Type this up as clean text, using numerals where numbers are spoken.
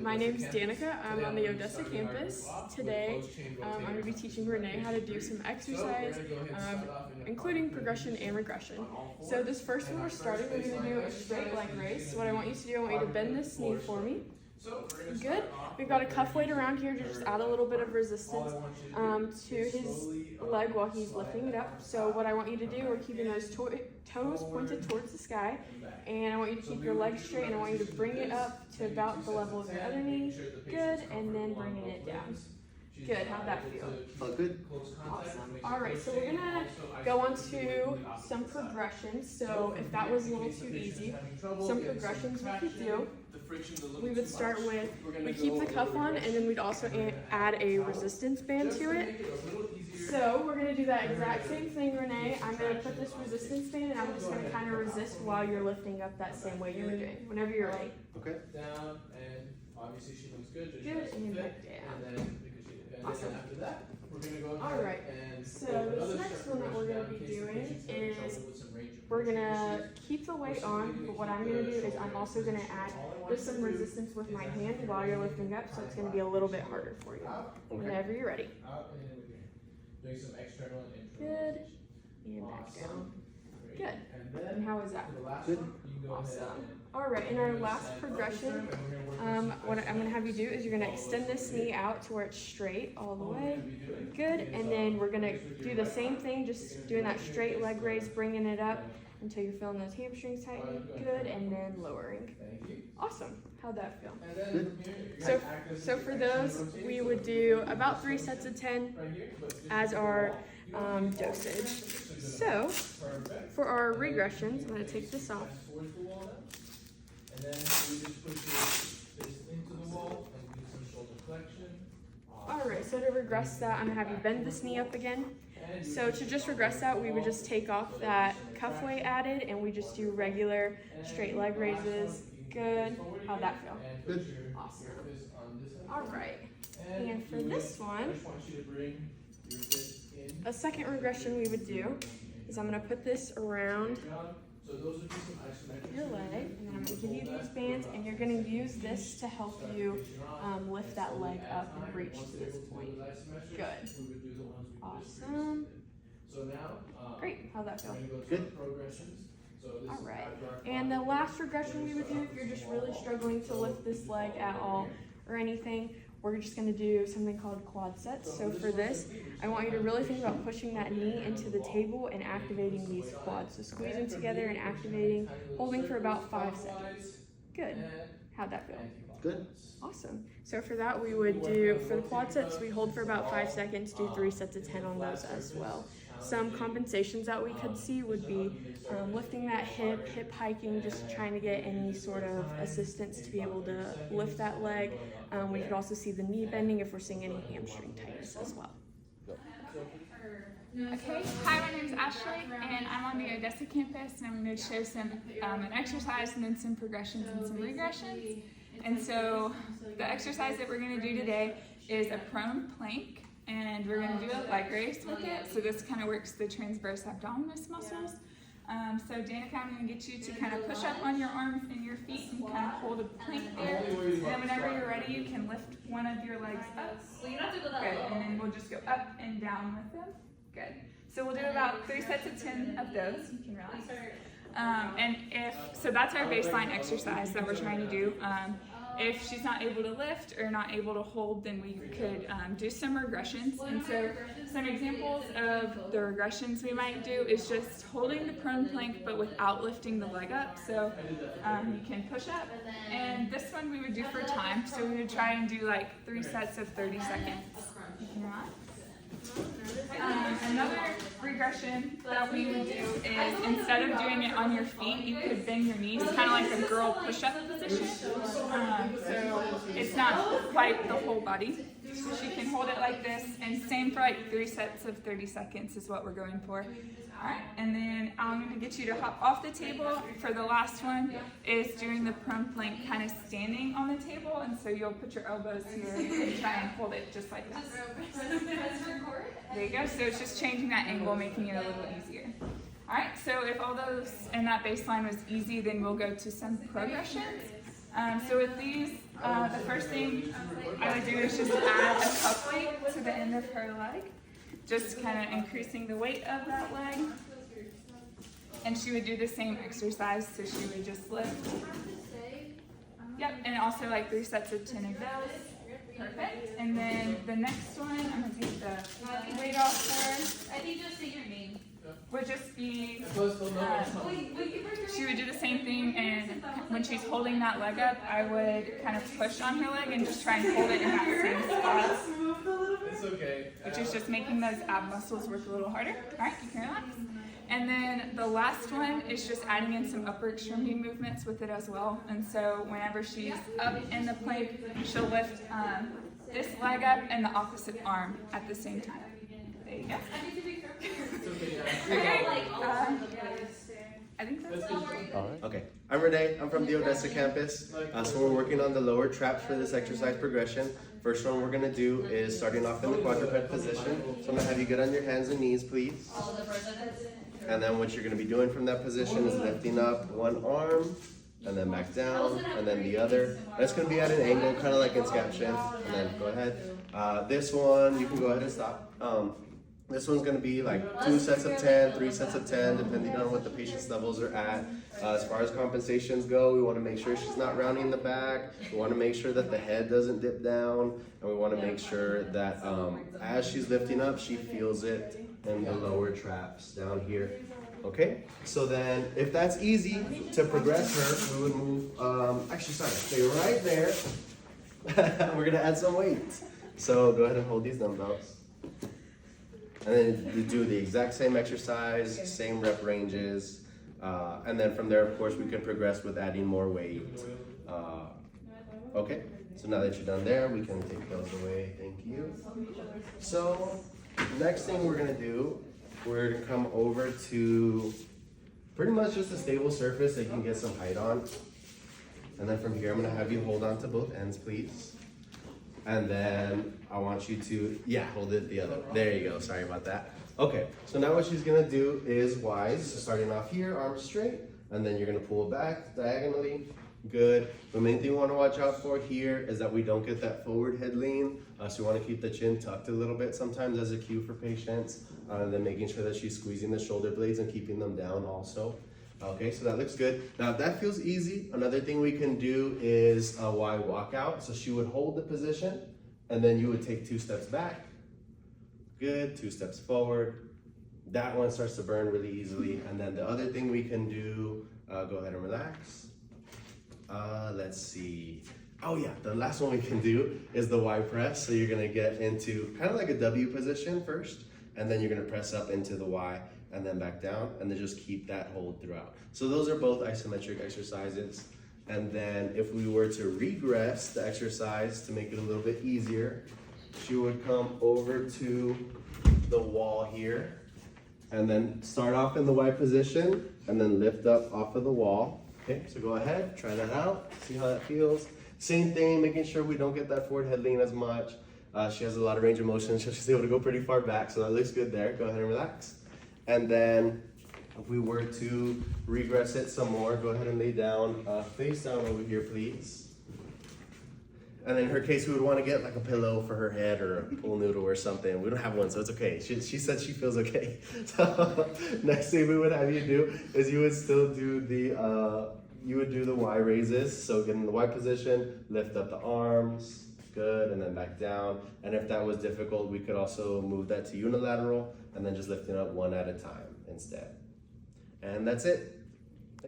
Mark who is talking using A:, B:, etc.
A: My name's Danica. I'm on the Odessa campus. Today, I'm going to be teaching Renee how to do some exercise, including progression and regression. So this first one we're starting, we're going to do a straight leg raise. So what I want you to do, I want you to bend this knee for me. Good. We've got a cuff weight around here to just add a little bit of resistance to his leg while he's lifting it up. So what I want you to do, we're keeping those toes pointed towards the sky, and I want you to keep your legs straight, and I want you to bring it up to about the level of your other knee. Good, and then bringing it down. Good, how'd that feel?
B: Felt good.
A: Awesome. All right, so we're gonna go on to some progressions. So if that was a little too easy, some progressions we could do. We would start with, we'd keep the cuff on, and then we'd also add a resistance band to it. So we're gonna do that exact same thing, Renee. I'm gonna put this resistance band, and I'm just gonna kind of resist while you're lifting up that same way you were doing, whenever you're ready.
B: Okay.
C: Down, and obviously she looks good.
A: Good, and back down. Awesome.
C: After that, we're going to go
A: All right, so this next one that we're going to be doing is we're going to keep the weight on, but what I'm going to do is I'm also going to add just some resistance with my hand while you're lifting up, so it's going to be a little bit harder for you. Whenever you're ready.
C: Doing some external and
A: internal. Good, and back down. Good, and how was that?
B: Good.
A: Awesome. All right, in our last progression, what I'm going to have you do is you're going to extend this knee out to where it's straight all the way. Good, and then we're going to do the same thing, just doing that straight leg raise, bringing it up until you're feeling those hamstrings tighten. Good, and then lowering. Awesome. How'd that feel?
B: Good.
A: So for those, we would do about 3 sets of 10 as our dosage. So for our regressions, I'm going to take this off.
C: And then we just push your fist into the wall and do some shoulder flexion.
A: Alright, so to regress that, I'm going to have you bend this knee up again. So to just regress that, we would just take off that cuff weight added, and we just do regular straight leg raises. Good. How'd that feel?
B: Good.
A: Awesome. Alright, and for this one, a second regression we would do is I'm going to put this around your leg, and then I'm going to give you these bands, and you're going to use this to help you lift that leg up and reach to this point. Good. Awesome. Great. How'd that feel?
B: Good.
A: All right. And the last regression we would do, if you're just really struggling to lift this leg at all or anything, we're just going to do something called quad sets. So for this, I want you to really think about pushing that knee into the table and activating these quads. So squeezing together and activating, holding for about 5 seconds. Good. How'd that feel?
B: Good.
A: Awesome. So for that, we would do, for the quad sets, we hold for about 5 seconds, do 3 sets of 10 on those as well. Some compensations that we could see would be lifting that hip hiking, just trying to get any sort of assistance to be able to lift that leg. We could also see the knee bending if we're seeing any hamstring tightness as well.
D: Okay, hi, my name is Ashley, and I'm on the Odessa campus, and I'm going to show some an exercise and then some progressions and some regressions. And so the exercise that we're going to do today is a prone plank, and we're going to do a leg raise with it. So this kind of works the transverse abdominis muscles. So Danica, I'm going to get you to kind of push up on your arms and your feet and kind of hold a plank there. And then whenever you're ready, you can lift one of your legs up. Good, and then we'll just go up and down with them. Good. So we'll do about 3 sets of 10 of those. You can relax. So that's our baseline exercise that we're trying to do. If she's not able to lift or not able to hold, then we could do some regressions. And so some examples of the regressions we might do is just holding the prone plank but without lifting the leg up. So you can push up. And this one we would do for time. So we would try and do like 3 sets of 30 seconds. You can relax. Another regression that we would do is instead of doing it on your feet, you could bend your knees, kind of like a girl push-up position. So it's not quite the whole body. So she can hold it like this, and same for like 3 sets of 30 seconds is what we're going for. All right, and then I'm going to get you to hop off the table. For the last one is doing the prone plank kind of standing on the table, and so you'll put your elbows here and try and hold it just like that. There you go, so it's just changing that angle, making it a little easier. All right, so if all those in that baseline was easy, then we'll go to some progressions. So with these, the first thing I would do is just add a cup weight to the end of her leg, just kind of increasing the weight of that leg. And she would do the same exercise, so she would just lift. Yep, and also like 3 sets of 10 of those. Perfect. And then the next one, I'm gonna take the weight off her.
E: I think just say your name.
D: Would just be,
E: Wait,
D: she would do the same thing, and when she's holding that leg up, I would kind of push on her leg and just try and hold it in that same spot,
C: It's okay.
D: which is just making those ab muscles work a little harder. All right, you can relax. And then the last one is just adding in some upper extremity movements with it as well. And so whenever she's up in the plank, she'll lift this leg up and the opposite arm at the same time. There you go. I think that's all.
F: Okay, I'm Renee. I'm from the Odessa campus. So we're working on the lower traps for this exercise progression. First one we're gonna do is starting off in the quadruped position. So I'm gonna have you get on your hands and knees, please. And then what you're gonna be doing from that position is lifting up one arm, and then back down, and then the other. And it's gonna be at an angle, kind of like in scap shift. And then go ahead. This one, you can go ahead and stop. This one's gonna be like 2 sets of 10, 3 sets of 10, depending on what the patient's levels are at. As far as compensations go, we wanna make sure she's not rounding the back. We wanna make sure that the head doesn't dip down. And we wanna make sure that as she's lifting up, she feels it in the lower traps down here. Okay, so then if that's easy to progress her, we would move, actually sorry, stay right there. We're gonna add some weight. So go ahead and hold these dumbbells. And then you do the exact same exercise, same rep ranges. And then from there, of course, we can progress with adding more weight. Okay, so now that you're done there, we can take those away, thank you. So next thing we're gonna do, we're gonna come over to pretty much just a stable surface that you can get some height on. And then from here, I'm gonna have you hold on to both ends, please. And then I want you to, hold it the other way. There you go, sorry about that. Okay, so now what she's gonna do is Y's. So starting off here, arms straight, and then you're gonna pull back diagonally. Good. The main thing we wanna watch out for here is that we don't get that forward head lean. So we wanna keep the chin tucked a little bit sometimes as a cue for patients. And then making sure that she's squeezing the shoulder blades and keeping them down also. Okay, so that looks good. Now if that feels easy, another thing we can do is a Y walkout. So she would hold the position and then you would take 2 steps back. Good, 2 steps forward. That one starts to burn really easily. And then the other thing we can do, go ahead and relax. Let's see. Oh yeah, the last one we can do is the Y press. So you're gonna get into kind of like a W position first, and then you're gonna press up into the Y and then back down, and then just keep that hold throughout. So those are both isometric exercises. And then if we were to regress the exercise to make it a little bit easier, she would come over to the wall here, and then start off in the Y position, and then lift up off of the wall. Okay, so go ahead, try that out, see how that feels. Same thing, making sure we don't get that forward head lean as much. She has a lot of range of motion, so she's able to go pretty far back, so that looks good there. Go ahead and relax. And then if we were to regress it some more, go ahead and lay down, face down over here, please. And in her case, we would want to get like a pillow for her head or a pool noodle or something. We don't have one, so it's okay. She said she feels okay. So next thing we would have you do is you would still do the Y raises. So get in the Y position, lift up the arms, good, and then back down. And if that was difficult, we could also move that to unilateral and then just lifting up one at a time instead. And that's it.